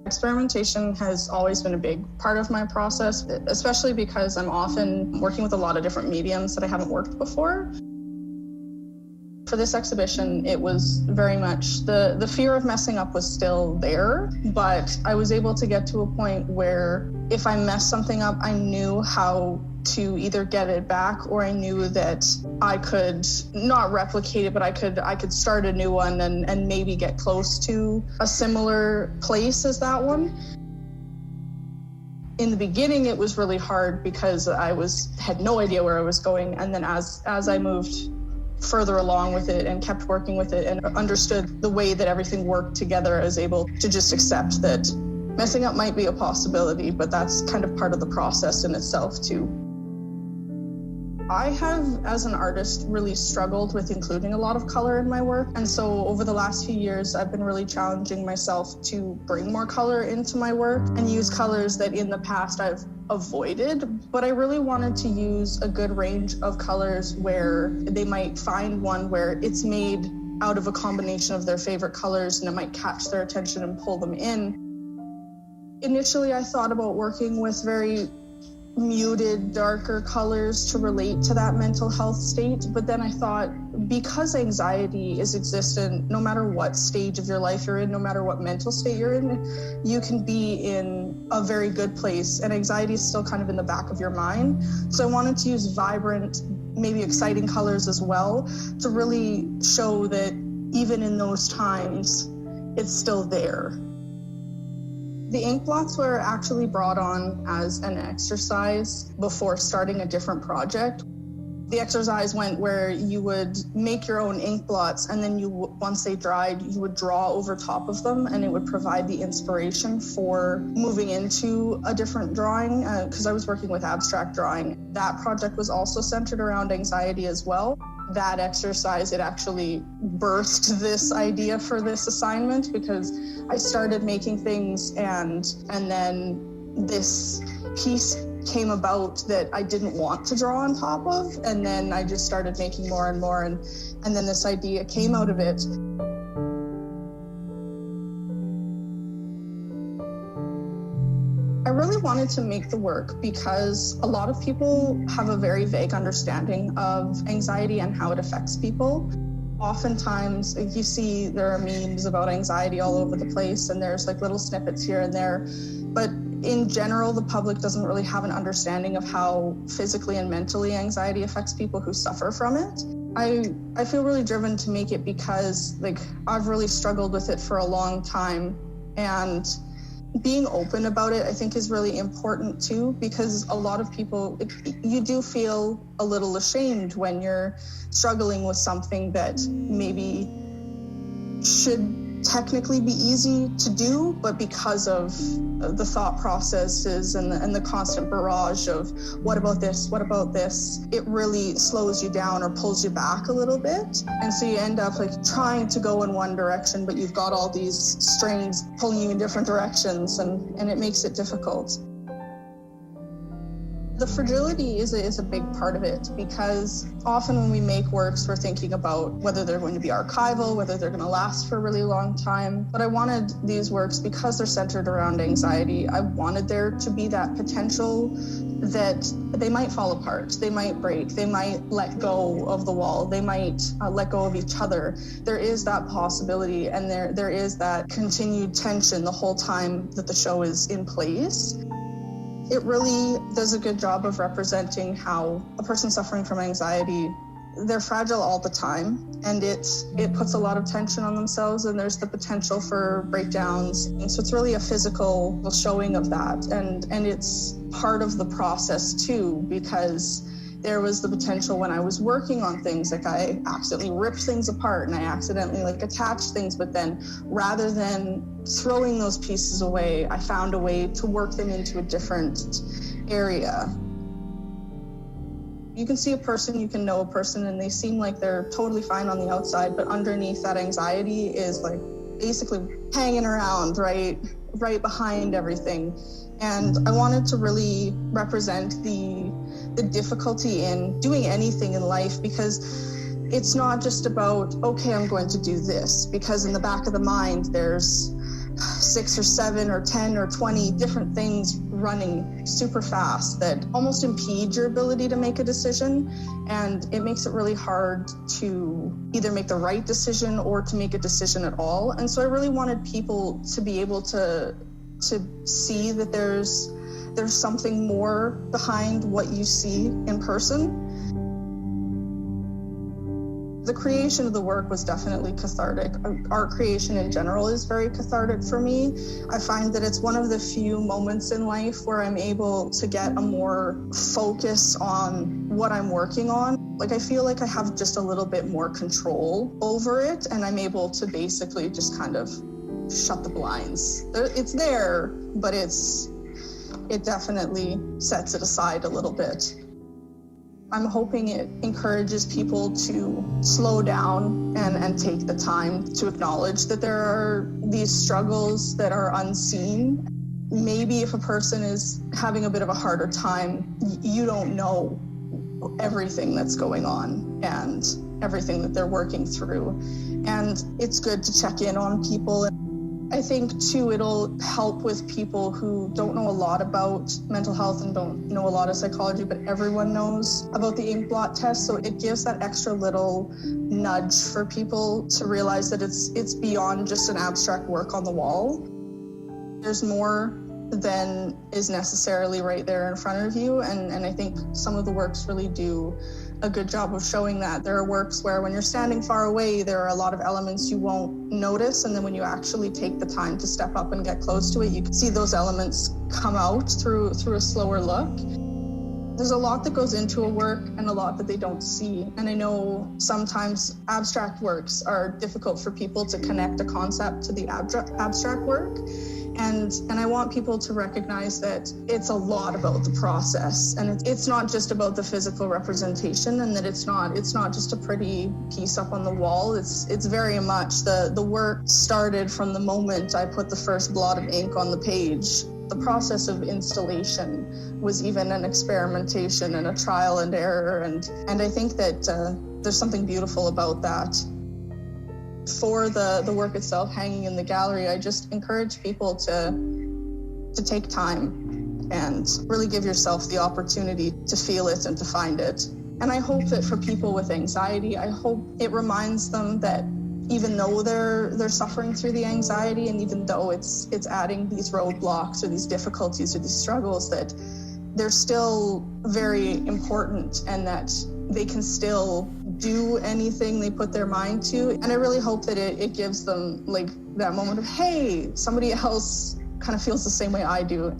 Experimentation has always been a big part of my process, especially because I'm often working with a lot of different mediums that I haven't worked before. For this exhibition, it was very much the fear of messing up was still there, but I was able to get to a point where if I messed something up, I knew how to either get it back, or I knew that I could not replicate it, but I could start a new one and maybe get close to a similar place as that one. In the beginning, it was really hard because I had no idea where I was going, and then as I moved further along with it and kept working with it and understood the way that everything worked together, I was able to just accept that messing up might be a possibility, but that's kind of part of the process in itself too. I have, as an artist, really struggled with including a lot of color in my work. And so over the last few years, I've been really challenging myself to bring more color into my work and use colors that in the past I've avoided. But I really wanted to use a good range of colors where they might find one where it's made out of a combination of their favorite colors and it might catch their attention and pull them in. Initially, I thought about working with very muted, darker colors to relate to that mental health state. But then I thought, because anxiety is existent, no matter what stage of your life you're in, no matter what mental state you're in, you can be in a very good place and anxiety is still kind of in the back of your mind. So I wanted to use vibrant, maybe exciting colors as well to really show that even in those times, it's still there. The ink blots were actually brought on as an exercise before starting a different project. The exercise went where you would make your own ink blots, and then once they dried, you would draw over top of them, and it would provide the inspiration for moving into a different drawing, because I was working with abstract drawing. That project was also centered around anxiety as well. That exercise, it actually birthed this idea for this assignment, because I started making things and then this piece came about that I didn't want to draw on top of, and then I just started making more and more, and then this idea came out of it. I really wanted to make the work because a lot of people have a very vague understanding of anxiety and how it affects people. Oftentimes, you see there are memes about anxiety all over the place, and there's like little snippets here and there. But in general, the public doesn't really have an understanding of how physically and mentally anxiety affects people who suffer from it. I feel really driven to make it because I've really struggled with it for a long time, and being open about it, I think, is really important too, because a lot of people, you do feel a little ashamed when you're struggling with something that maybe should technically be easy to do, but because of the thought processes and the constant barrage of what about this, it really slows you down or pulls you back a little bit. And so you end up trying to go in one direction, but you've got all these strings pulling you in different directions, and it makes it difficult. The fragility is a big part of it, because often when we make works, we're thinking about whether they're going to be archival, whether they're going to last for a really long time. But I wanted these works, because they're centered around anxiety, I wanted there to be that potential that they might fall apart, they might break, they might let go of the wall, they might let go of each other. There is that possibility, and there is that continued tension the whole time that the show is in place. It really does a good job of representing how a person suffering from anxiety, they're fragile all the time, and it puts a lot of tension on themselves, and there's the potential for breakdowns. And so it's really a physical showing of that, and it's part of the process too, because there was the potential when I was working on things, I accidentally ripped things apart and I accidentally attached things, but then rather than throwing those pieces away, I found a way to work them into a different area. You can see a person, you can know a person, and they seem like they're totally fine on the outside, but underneath that anxiety is basically hanging around right behind everything. And I wanted to really represent the difficulty in doing anything in life, because it's not just about, okay, I'm going to do this, because in the back of the mind, there's 6 or 7 or 10 or 20 different things running super fast that almost impede your ability to make a decision. And it makes it really hard to either make the right decision or to make a decision at all. And so I really wanted people to be able to see that there's something more behind what you see in person. The creation of the work was definitely cathartic. Art creation in general is very cathartic for me. I find that it's one of the few moments in life where I'm able to get a more focus on what I'm working on. Like, I feel like I have just a little bit more control over it, and I'm able to basically just kind of shut the blinds. It's there, but it definitely sets it aside a little bit. I'm hoping it encourages people to slow down and take the time to acknowledge that there are these struggles that are unseen. Maybe if a person is having a bit of a harder time, you don't know everything that's going on and everything that they're working through. And it's good to check in on people. I think, too, it'll help with people who don't know a lot about mental health and don't know a lot of psychology, but everyone knows about the ink blot test. So it gives that extra little nudge for people to realize that it's beyond just an abstract work on the wall. There's more than is necessarily right there in front of you. And I think some of the works really do a good job of showing that. There are works where when you're standing far away, there are a lot of elements you won't notice. And then when you actually take the time to step up and get close to it, you can see those elements come out through a slower look. There's a lot that goes into a work and a lot that they don't see. And I know sometimes abstract works are difficult for people to connect a concept to the abstract work. And I want people to recognize that it's a lot about the process, and it's not just about the physical representation, and that it's not just a pretty piece up on the wall. It's very much the work started from the moment I put the first blot of ink on the page. The process of installation was even an experimentation and a trial and error, and I think that there's something beautiful about that. For the work itself hanging in the gallery, I just encourage people to take time and really give yourself the opportunity to feel it and to find it. And I hope that for people with anxiety, I hope it reminds them that even though they're suffering through the anxiety, and even though it's adding these roadblocks or these difficulties or these struggles, that they're still very important and that they can still do anything they put their mind to. And I really hope that it gives them like that moment of, hey, somebody else kind of feels the same way I do.